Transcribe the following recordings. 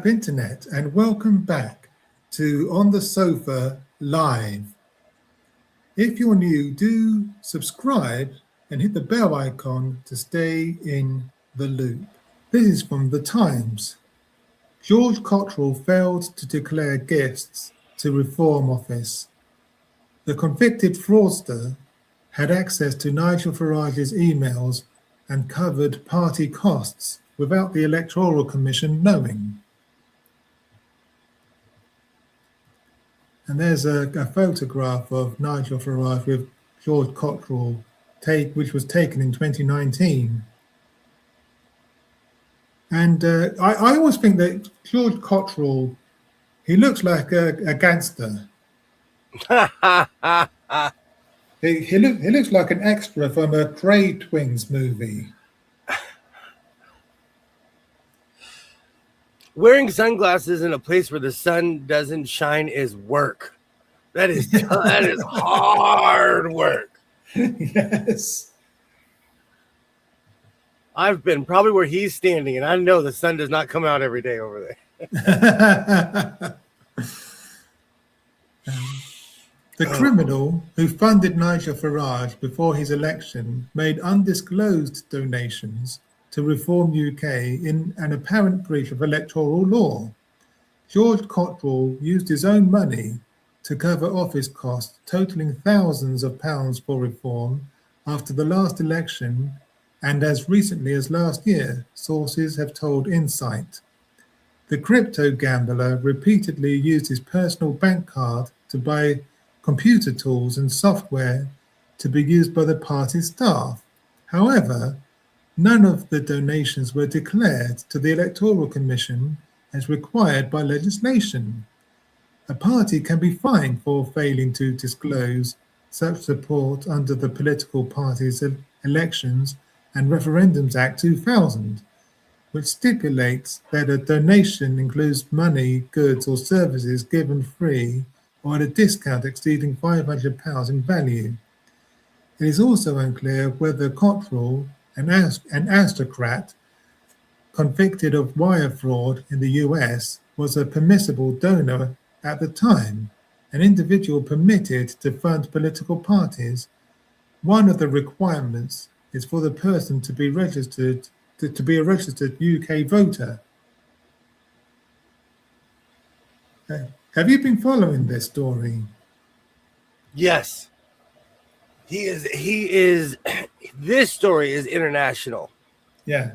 up, Internet, and welcome back to On the Sofa Live. If you're new, do subscribe and hit the bell icon to stay in the loop. This is from The Times. George Cottrell failed to declare gifts to Reform Office. The convicted fraudster had access to Nigel Farage's emails and covered party costs without the Electoral Commission knowing. And there's a photograph of Nigel Farage with George Cottrell, which was taken in 2019. And I always think that George Cottrell, he looks like a gangster. he looks like an extra from a Grey Twins movie. Wearing sunglasses in a place where the sun doesn't shine is work. That is hard work. Yes. I've been probably where he's standing, and I know the sun does not come out every day over there. The criminal who funded Nigel Farage before his election made undisclosed donations to Reform UK in an apparent breach of electoral law. George Cottrell used his own money to cover office costs totaling thousands of pounds for Reform after the last election and as recently as last year, sources have told Insight. The crypto gambler repeatedly used his personal bank card to buy computer tools and software to be used by the party's staff. However, none of the donations were declared to the Electoral Commission as required by legislation. A party can be fined for failing to disclose such support under the Political Parties Elections and Referendums Act 2000, which stipulates that a donation includes money, goods or services given free or at a discount exceeding £500 in value. It is also unclear whether Cottrell, an aristocrat convicted of wire fraud in the US, was a permissible donor at the time, an individual permitted to fund political parties. One of the requirements is for the person to be registered to be a registered UK voter. Have you been following this story? Yes. He is this story is international. Yeah.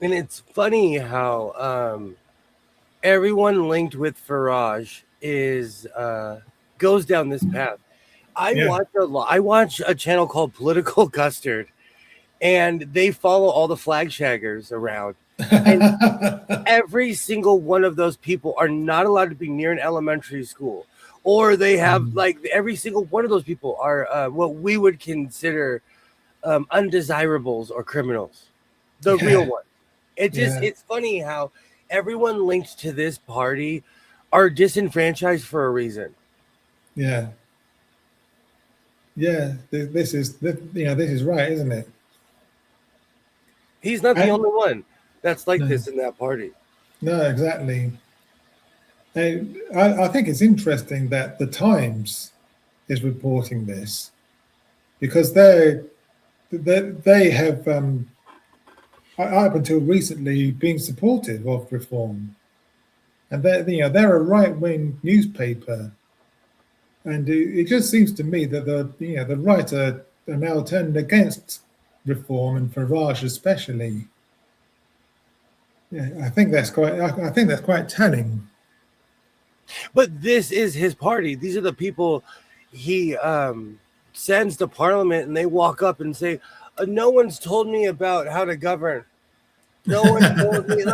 And it's funny how everyone linked with Farage goes down this path. I watch a channel called Political Custard, and they follow all the flag shaggers around. And every single one of those people are not allowed to be near an elementary school, or they have every single one of those people are what we would consider undesirables or criminals, the real ones. It's funny how everyone linked to this party are disenfranchised for a reason. Yeah. This is right, isn't it? He's not the only one that's like this in that party. No, exactly. I think it's interesting that the Times is reporting this because they have up until recently been supportive of Reform, and they're a right-wing newspaper, and it just seems to me that the right are now turning against Reform and Farage especially. Yeah, I think that's quite telling. But this is his party. These are the people he sends to Parliament, and they walk up and say, "No one's told me about how to govern. No one told me."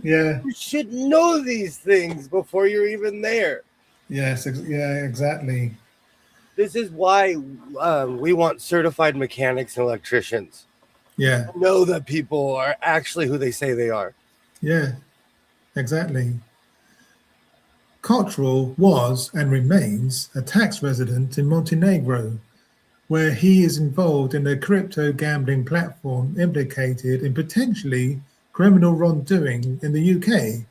You should know these things before you're even there. Yes, exactly. This is why we want certified mechanics and electricians. Yeah. Know that people are actually who they say they are. Yeah, exactly. Cottrell was and remains a tax resident in Montenegro, where he is involved in a crypto gambling platform implicated in potentially criminal wrongdoing in the UK.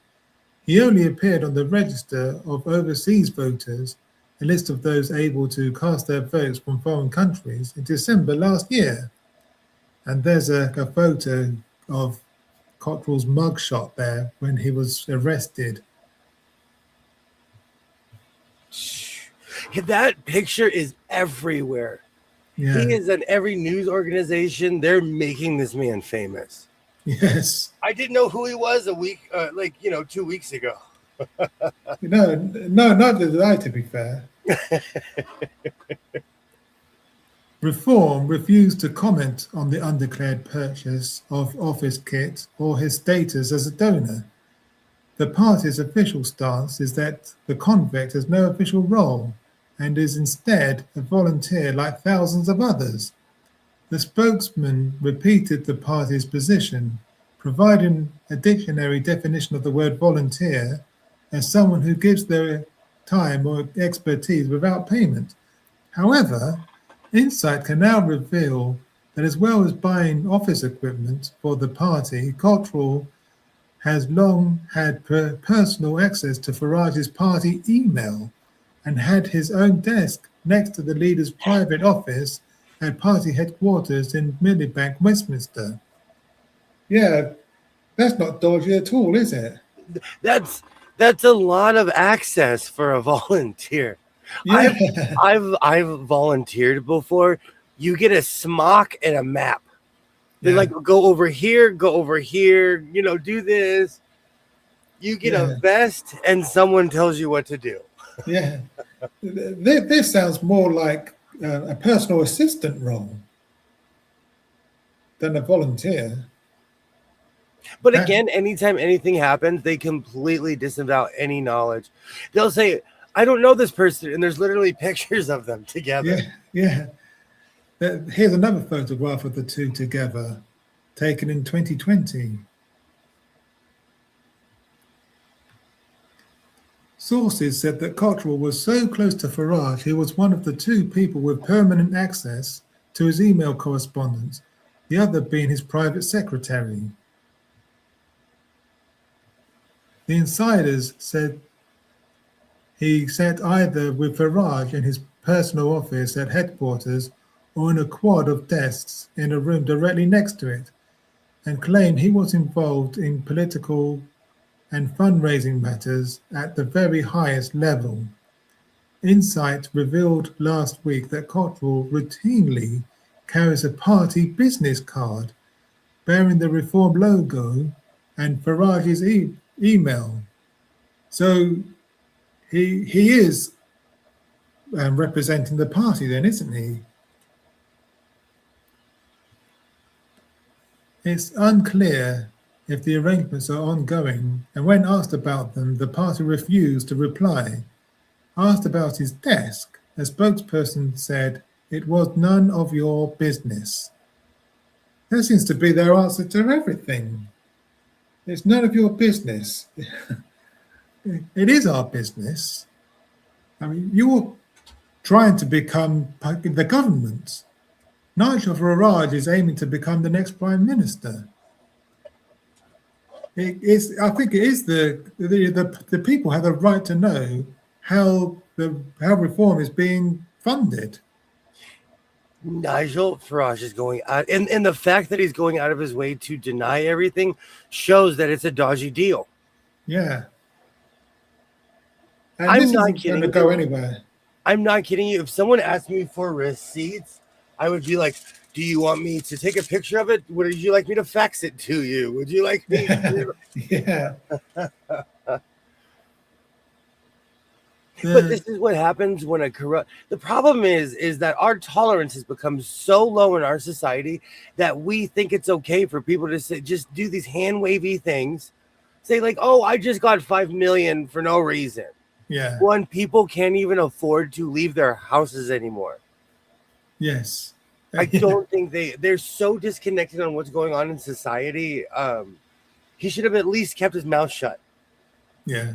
He only appeared on the register of overseas voters, a list of those able to cast their votes from foreign countries, in December last year. And there's a photo of Cottrell's mugshot there when he was arrested. That picture is everywhere. Yeah. He is in every news organization. They're making this man famous. Yes. I didn't know who he was a week, 2 weeks ago. No, neither did I, to be fair. Reform refused to comment on the undeclared purchase of office kit or his status as a donor. The party's official stance is that the convict has no official role and is instead a volunteer like thousands of others. The spokesman repeated the party's position, providing a dictionary definition of the word volunteer as someone who gives their time or expertise without payment. However, Insight can now reveal that as well as buying office equipment for the party, Cottrell has long had personal access to Farage's party email and had his own desk next to the leader's private office at party headquarters in Millbank, Westminster. Yeah, that's not dodgy at all, is it? That's a lot of access for a volunteer. Yeah. I've volunteered before. You get a smock and a map. They're like, go over here, do this. You get a vest and someone tells you what to do. Yeah. This sounds more like a personal assistant role than a volunteer. But again, anytime anything happens, they completely disavow any knowledge. They'll say, I don't know this person, and there's literally pictures of them together. Yeah. Here's another photograph of the two together, taken in 2020. Sources said that Cottrell was so close to Farage, he was one of the two people with permanent access to his email correspondence, the other being his private secretary. The insiders said he sat either with Farage in his personal office at headquarters or in a quad of desks in a room directly next to it, and claimed he was involved in political and fundraising matters at the very highest level. Insight revealed last week that Cottrell routinely carries a party business card bearing the Reform logo and Farage's email. So he is representing the party then, isn't he? It's unclear if the arrangements are ongoing, and when asked about them, the party refused to reply. Asked about his desk, a spokesperson said, "It was none of your business." That seems to be their answer to everything. It's none of your business. It is our business. I mean, you're trying to become the government. Nigel Farage is aiming to become the next prime minister. I think it is the people have the right to know how reform is being funded. Nigel Farage is going out, and the fact that he's going out of his way to deny everything shows that it's a dodgy deal. Yeah. And I'm this not isn't kidding. going to go anywhere. I'm not kidding you. If someone asked me for receipts, I would be like, do you want me to take a picture of it? Would you like me to fax it to you? Would you like me to? Yeah. But this is what happens when a corrupt. The problem is that our tolerance has become so low in our society that we think it's okay for people to say, just do these hand wavy things, say like, "Oh, I just got $5 million for no reason." Yeah. When people can't even afford to leave their houses anymore. Yes. I don't think they're so disconnected on what's going on in society. He should have at least kept his mouth shut. Yeah.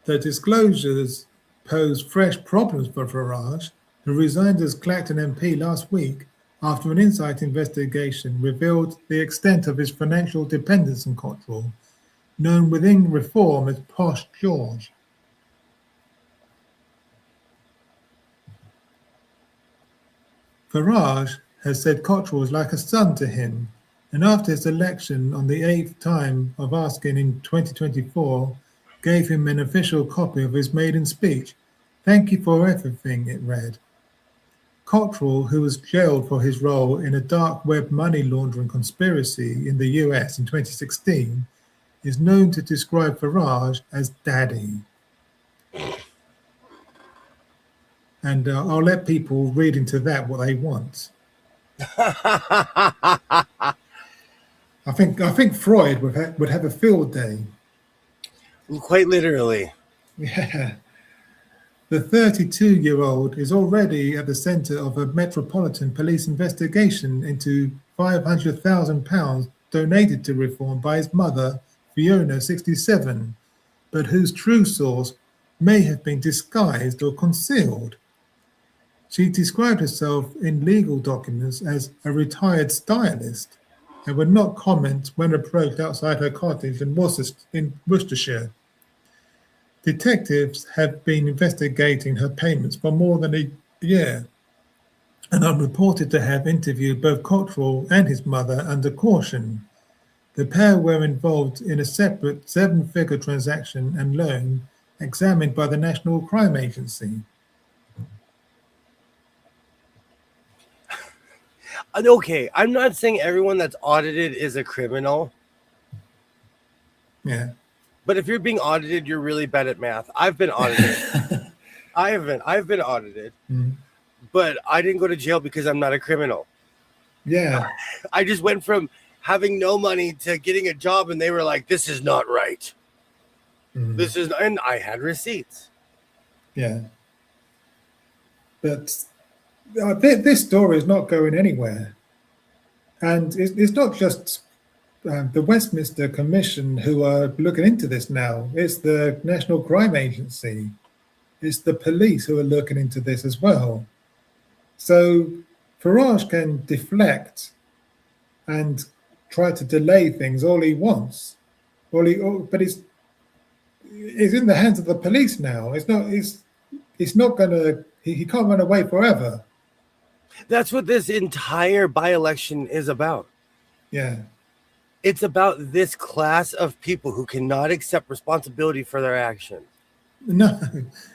The disclosures pose fresh problems for Farage, who resigned as Clacton MP last week after an insight investigation revealed the extent of his financial dependence on Cottrell, known within reform as Posh George. Farage has said Cottrell was like a son to him, and after his election on the eighth time of asking in 2024, gave him an official copy of his maiden speech. "Thank you for everything," it read. Cottrell, who was jailed for his role in a dark web money laundering conspiracy in the US in 2016, is known to describe Farage as Daddy. And I'll let people read into that what they want. I think Freud would have a field day. Quite literally. Yeah. The 32-year-old is already at the centre of a Metropolitan Police investigation into £500,000 donated to reform by his mother, Fiona, 67, but whose true source may have been disguised or concealed. She described herself in legal documents as a retired stylist and would not comment when approached outside her cottage in Worcestershire. Detectives have been investigating her payments for more than a year and are reported to have interviewed both Cottrell and his mother under caution. The pair were involved in a separate 7-figure transaction and loan examined by the National Crime Agency. Okay, I'm not saying everyone that's audited is a criminal. Yeah. But if you're being audited, you're really bad at math. I've been audited. I've been audited. Mm. But I didn't go to jail because I'm not a criminal. Yeah. I just went from having no money to getting a job, and they were like, "This is not right. This is," and I had receipts. Yeah. But this story is not going anywhere. And it's not just the Westminster Commission who are looking into this now. It's the National Crime Agency. It's the police who are looking into this as well. So Farage can deflect and try to delay things all he wants. But it's in the hands of the police now. It's not gonna. He can't run away forever. That's what this entire by-election is about. Yeah. It's about this class of people who cannot accept responsibility for their actions. No.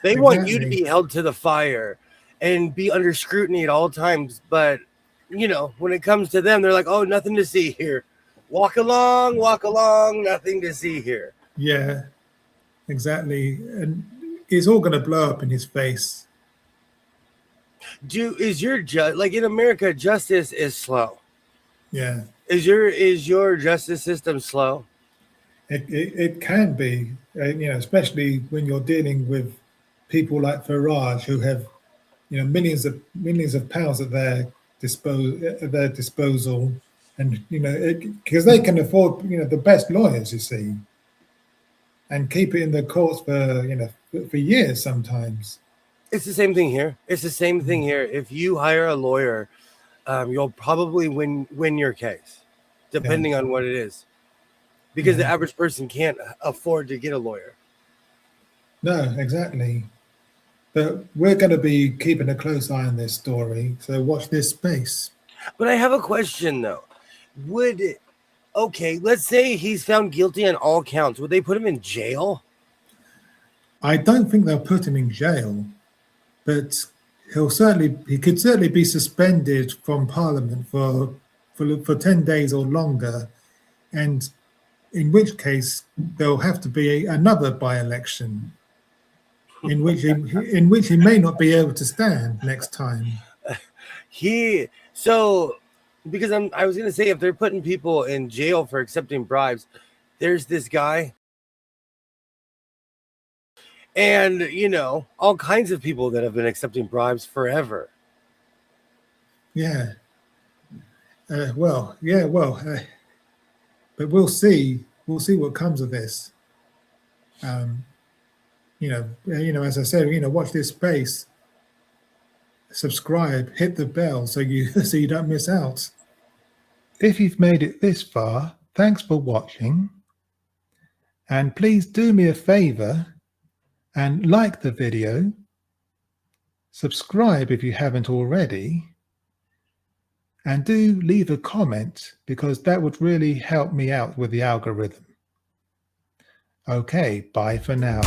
They want you to be held to the fire and be under scrutiny at all times. But, when it comes to them, they're like, "Oh, nothing to see here. Walk along, nothing to see here." Yeah, exactly. And it's all going to blow up in his face. Like in America, justice is slow. Yeah. Is your justice system slow? It can be, especially when you're dealing with people like Farage who have, millions of pounds at their disposal, and because they can afford, the best lawyers, you see, and keep it in the courts for years sometimes. It's the same thing here. If you hire a lawyer, you'll probably win your case, depending on what it is, because the average person can't afford to get a lawyer. No, exactly. But we're going to be keeping a close eye on this story, so watch this space. But I have a question, though. Let's say he's found guilty on all counts. Would they put him in jail? I don't think they'll put him in jail, but he could certainly be suspended from Parliament for 10 days or longer, and in which case there'll have to be another by-election in which he may not be able to stand next time. Because I was going to say, if they're putting people in jail for accepting bribes, there's this guy, and all kinds of people that have been accepting bribes forever. Yeah. But we'll see what comes of this. As I said, watch this space. subscribe, hit the bell so you don't miss out. If you've made it this far, thanks for watching. And please do me a favor and like the video, subscribe if you haven't already, and do leave a comment because that would really help me out with the algorithm. Okay, bye for now.